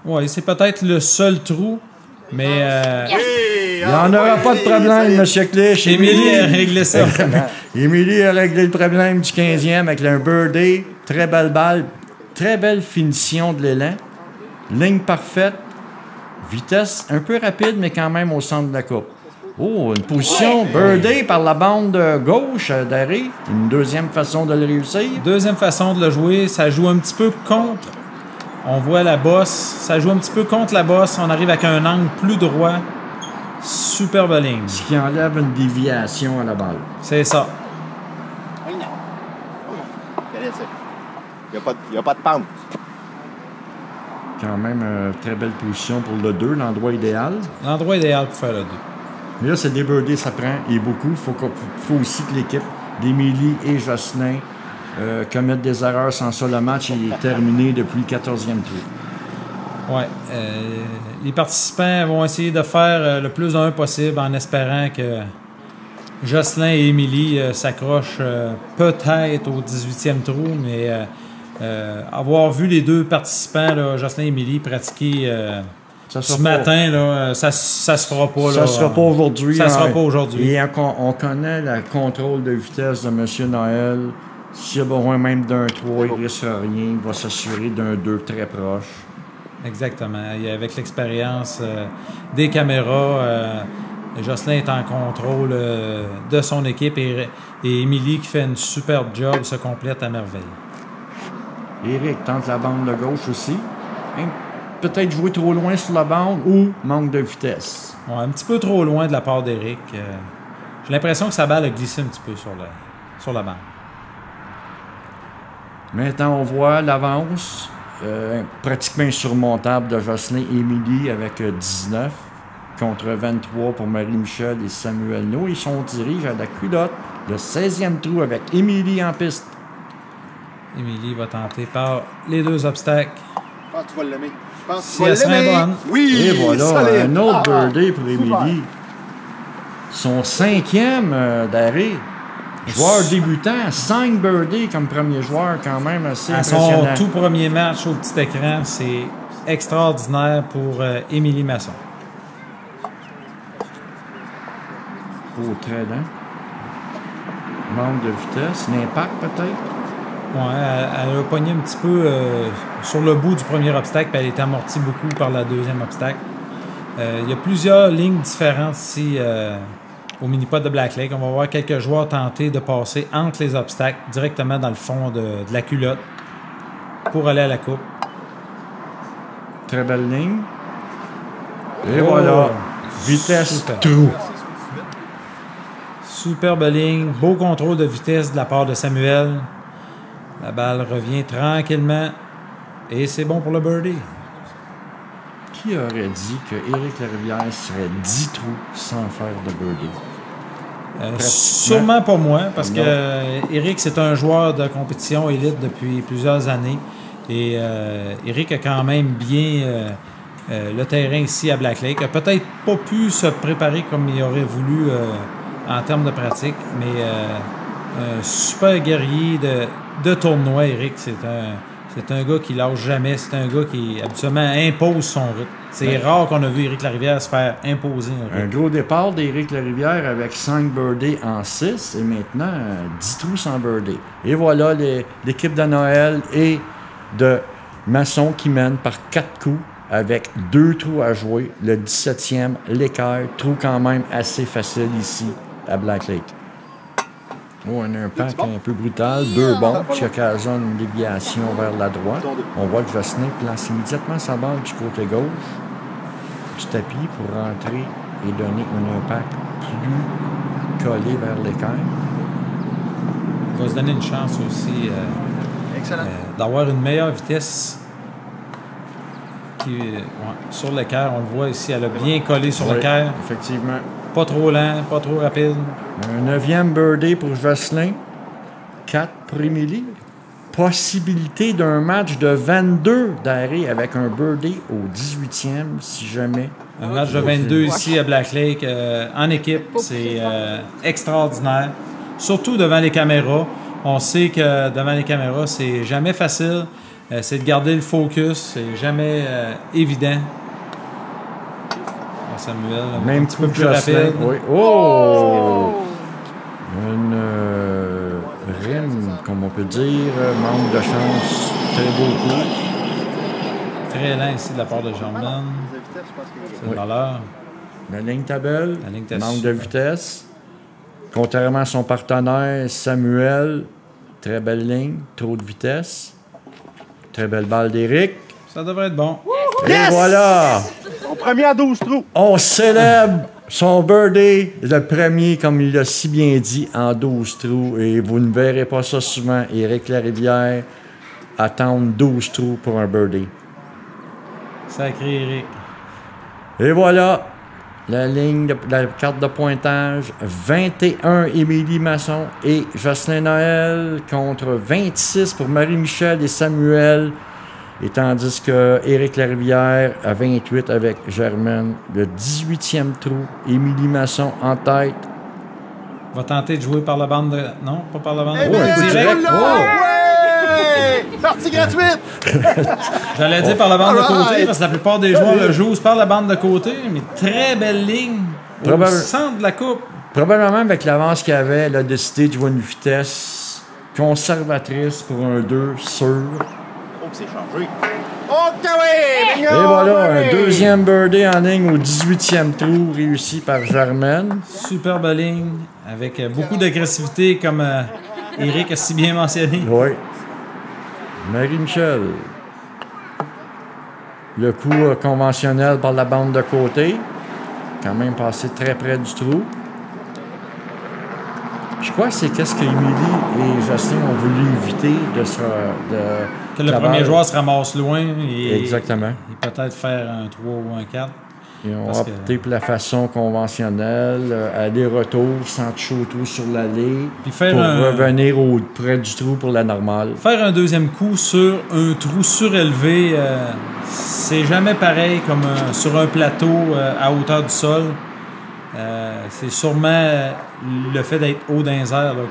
Oui, c'est peut-être le seul trou, mais... Il n'y en aura pas de problème, M. Clich. Émilie a réglé ça. Émilie a réglé le problème du 15e avec un birdie. Très belle balle. Très belle finition de l'élan. Ligne parfaite. Vitesse un peu rapide, mais quand même au centre de la coupe. Oh, une position birdie par la bande gauche d'Harry. Une deuxième façon de le réussir. Deuxième façon de le jouer. Ça joue un petit peu contre. On voit la bosse. Ça joue un petit peu contre la bosse. On arrive avec un angle plus droit. Superbe ligne. Ce qui enlève une déviation à la balle. C'est ça. Il n'y a pas de pente. Quand même, très belle position pour le 2, l'endroit idéal. L'endroit idéal pour faire le 2. Mais là, c'est des birdies, ça prend, et beaucoup. Il faut aussi que l'équipe d'Émilie et Jocelyn commettent des erreurs. Sans ça, le match est terminé depuis le 14e tour. Oui. Les participants vont essayer de faire le plus d'un possible en espérant que Jocelyn et Émilie s'accrochent peut-être au 18e trou, mais avoir vu les deux participants, là, Jocelyn et Émilie, pratiquer ce matin, là, ça se fera pas. Ça ne sera pas aujourd'hui. Ça sera pas aujourd'hui. Et on connaît le contrôle de vitesse de M. Noël. S'il y a besoin même d'un 3, il ne risque rien. Il va s'assurer d'un 2 très proche. Exactement. Et avec l'expérience des caméras, Jocelyn est en contrôle de son équipe et Émilie, qui fait une superbe job, se complète à merveille. Éric tente la bande de gauche aussi. Peut-être jouer trop loin sur la bande ou manque de vitesse. Ouais, un petit peu trop loin de la part d'Éric. J'ai l'impression que sa balle a glissé un petit peu sur la bande. Maintenant, on voit l'avance pratiquement insurmontable de Jocelyn et Émilie avec 19. contre 23 pour Marie-Michel et Samuel No. Ils sont dirigés à la culotte, le 16e trou avec Émilie en piste. Émilie va tenter par les 2 obstacles. Je pense que tu vas l'aimer. Je pense que Si tu vas elle serait l'aimer. bonne. Oui! Et voilà, solide. un autre Ah, birdie pour Émilie. Son 5e d'arrêt. Joueur débutant, 5 birdies comme premier joueur, quand même assez À son impressionnant. tout premier match au petit écran, c'est extraordinaire pour Émilie Masson. Beau trait, hein? Manque de vitesse, l'impact peut-être. Ouais, elle a pogné un petit peu sur le bout du premier obstacle, puis elle est amortie beaucoup par le deuxième obstacle. Il y a plusieurs lignes différentes ici au mini-pod de Black Lake. On va voir quelques joueurs tenter de passer entre les obstacles directement dans le fond de la culotte pour aller à la coupe. Très belle ligne. Et Oh! voilà, vitesse Super. trou. Superbe ligne, beau contrôle de vitesse de la part de Samuel. La balle revient tranquillement et c'est bon pour le birdie. Qui aurait dit que Éric Larivière serait 10 trous sans faire de birdie? Sûrement pas moi, parce Non. que Éric, c'est un joueur de compétition élite depuis plusieurs années. Et Éric a quand même bien le terrain ici à Black Lake. Il n'a peut-être pas pu se préparer comme il aurait voulu en termes de pratique, mais un super guerrier de tournoi, Éric. C'est un gars qui lâche jamais. C'est un gars qui habituellement impose son rythme. C'est rare qu'on a vu Éric Larivière se faire imposer un Un rythme. gros départ d'Éric Larivière avec 5 birdies en 6 et maintenant 10 trous sans birdie. Et voilà l'équipe de Noël et de Masson qui mène par 4 coups avec 2 trous à jouer. Le 17e, l'équerre, trou quand même assez facile ici à Black Lake. Oh, un impact un peu brutal, 2 bons qui occasionnent une déviation vers la droite. On voit que Jocelyn place immédiatement sa balle du côté gauche du tapis pour rentrer et donner un impact plus collé vers l'équerre. Il va se donner une chance aussi d'avoir une meilleure vitesse sur l'équerre. On le voit ici, elle a bien collé sur Oui, l'équerre. effectivement. Pas trop lent, pas trop rapide. Un 9e birdie pour Jocelyn. 4 pour Émilie. Possibilité d'un match de 22 d'arrêt avec un birdie au 18e, si jamais. Un match de 22 ici à Black Lake en équipe, c'est extraordinaire. Surtout devant les caméras. On sait que devant les caméras, c'est jamais facile. C'est de garder le focus. C'est jamais évident. Samuel, Même un petit peu coup plus de Jocelyn. rapide. Oui. Oh! Une rime, comme on peut dire. Manque de chance. Très beau coup. Très lent ici de la part de Germaine. C'est une valeur. La ligne tabelle. La ligne était Manque de super. vitesse. Contrairement à son partenaire, Samuel. Très belle ligne. Trop de vitesse. Très belle balle d'Éric. Ça devrait être bon. Et voilà! Au premier à 12 trous. On célèbre son birthday, le premier, comme il l'a si bien dit, en 12 trous. Et vous ne verrez pas ça souvent. Éric Larivière attendre 12 trous pour un birthday. Sacré Éric. Et voilà la ligne, la carte de pointage. 21 Émilie Masson et Jocelyn Noël contre 26 pour Marie-Michel et Samuel. Et tandis que Éric Larivière à 28 avec Germaine. Le 18e trou, Émilie Masson en tête. Va tenter de jouer par la bande de... Non, pas par la bande de... Eh bien, coup direct. là! Oh! Ouais! Partie gratuite! J'allais dire par la bande de Alright. côté, parce que la plupart des joueurs le jouent par la bande de côté, mais très belle ligne au Probable- centre de la coupe. Probablement avec l'avance qu'il avait, elle a décidé de jouer une vitesse conservatrice pour un 2 sûr. Oh, c'est changé. OK, oui! Et voilà, un deuxième birdie en ligne au 18e trou, réussi par Germaine. Superbe ligne, avec beaucoup d'agressivité, comme Éric a si bien mentionné. Oui. Marie-Michel. Le coup conventionnel par la bande de côté. Quand même passé très près du trou. Je crois que c'est qu'est-ce que Émilie et Jocelyn ont voulu éviter de se... Que le la premier balle- joueur se ramasse loin et, Exactement. et peut-être faire un 3 ou un 4. Ils ont Parce opté pour la façon conventionnelle, aller-retour, sans toucher au trou sur l'allée, Puis faire pour un- revenir près du trou pour la normale. Faire un deuxième coup sur un trou surélevé, c'est jamais pareil comme sur un plateau à hauteur du sol. C'est sûrement le fait d'être haut dans les airs là,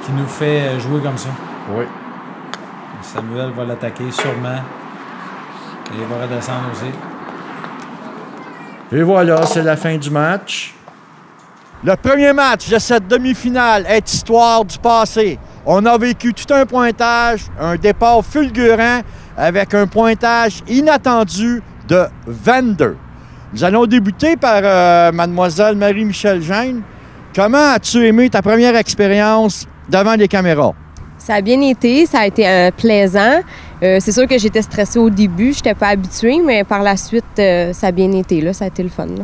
qui nous fait jouer comme ça. Oui. Samuel va l'attaquer sûrement. Et il va redescendre aussi. Et voilà, c'est la fin du match. Le premier match de cette demi-finale est histoire du passé. On a vécu tout un pointage, un départ fulgurant avec un pointage inattendu de 22. Nous allons débuter par mademoiselle Marie-Michel Gênes. Comment as-tu aimé ta première expérience devant les caméras? Ça a bien été, ça a été plaisant. C'est sûr que j'étais stressée au début, je n'étais pas habituée, mais par la suite, ça a bien été, là, ça a été le fun. Là.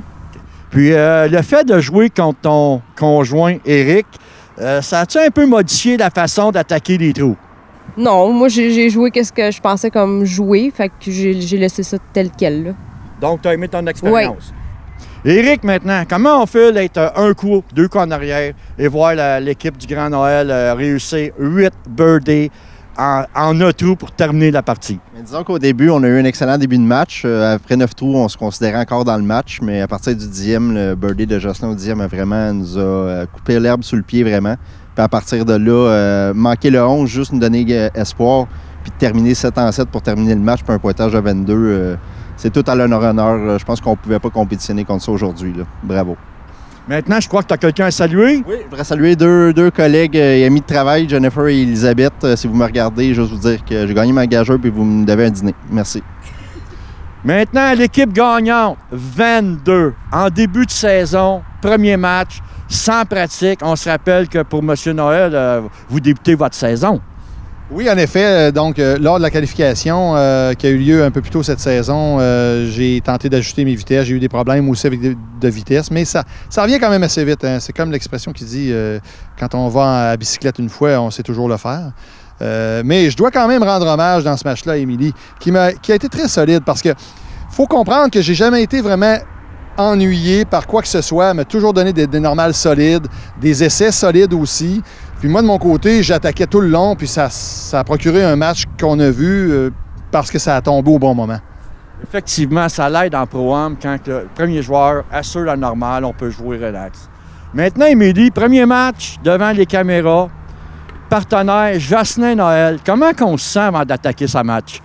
Puis le fait de jouer contre ton conjoint Éric, ça a-tu un peu modifié la façon d'attaquer les trous? Non, moi j'ai joué qu'est-ce que je pensais comme jouer, fait que j'ai laissé ça tel quel. Là. Donc, tu as aimé ton expérience. Éric, maintenant, comment on fait d'être un coup, 2 coups en arrière et voir l'équipe du Grand Noël réussir 8 birdies en 9 trous pour terminer la partie? Mais disons qu'au début, on a eu un excellent début de match. Après 9 trous, on se considérait encore dans le match, mais à partir du 10e, le birdie de Jocelyn au 10e nous a coupé l'herbe sous le pied vraiment. Puis à partir de là, manquer le 11, juste nous donner espoir, puis de terminer 7-7 pour terminer le match, puis un pointage de 22, c'est tout à l'honneur. Je pense qu'on ne pouvait pas compétitionner contre ça aujourd'hui. Là. Bravo. Maintenant, je crois que tu as quelqu'un à saluer. Oui, je voudrais saluer deux collègues et amis de travail, Jennifer et Elisabeth. Si vous me regardez, juste vous dire que j'ai gagné ma gageure puis vous me devez un dîner. Merci. Maintenant, l'équipe gagnante, 22. En début de saison, premier match, sans pratique. On se rappelle que pour M. Noël, vous débutez votre saison. Oui, en effet. Donc, lors de la qualification qui a eu lieu un peu plus tôt cette saison, j'ai tenté d'ajuster mes vitesses. J'ai eu des problèmes aussi avec de vitesse, mais ça revient quand même assez vite. Hein. C'est comme l'expression qui dit quand on va à bicyclette une fois, on sait toujours le faire. Mais je dois quand même rendre hommage dans ce match-là à Émilie, qui a été très solide parce que faut comprendre que j'ai jamais été vraiment ennuyé par quoi que ce soit, mais toujours donné des normales solides, des essais solides aussi. Puis moi, de mon côté, j'attaquais tout le long, puis ça a procuré un match qu'on a vu parce que ça a tombé au bon moment. Effectivement, ça l'aide en Pro-Am quand le premier joueur assure la normale, on peut jouer relax. Maintenant, Émilie, premier match devant les caméras, partenaire Jocelyn Noël. Comment on se sent avant d'attaquer ce match?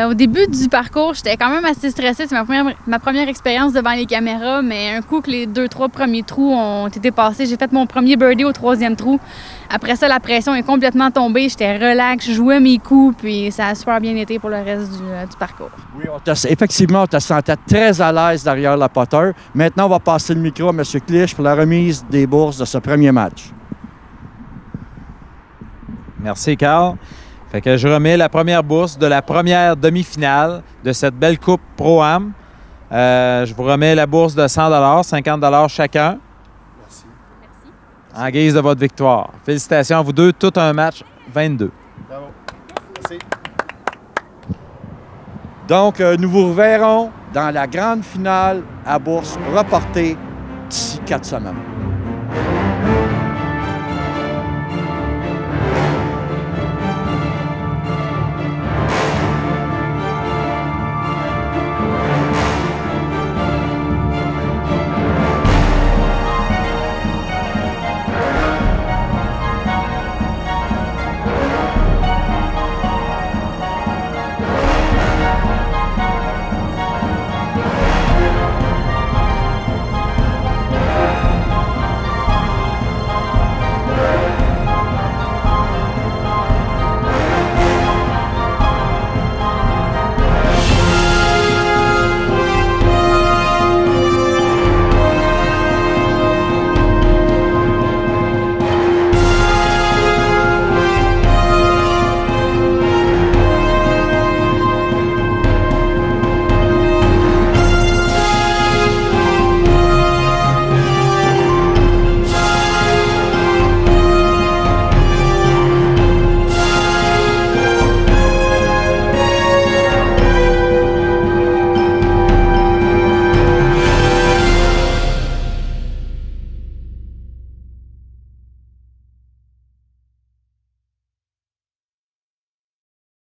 Au début du parcours, j'étais quand même assez stressée. C'est ma première expérience devant les caméras, mais un coup que les 2-3 premiers trous ont été passés, j'ai fait mon premier birdie au 3e trou. Après ça, la pression est complètement tombée. J'étais relax, je jouais mes coups, puis ça a super bien été pour le reste du parcours. Oui, effectivement, on te sentait très à l'aise derrière la putter. Maintenant, on va passer le micro à M. Clich pour la remise des bourses de ce premier match. Merci, Carl. Fait que je remets la première bourse de la première demi-finale de cette belle coupe Pro-Am. Je vous remets la bourse de 100 50 chacun. Merci. En guise de votre victoire. Félicitations à vous deux. Tout un match 22. Bravo. Merci. Donc, nous vous reverrons dans la grande finale à bourse reportée d'ici 4 semaines.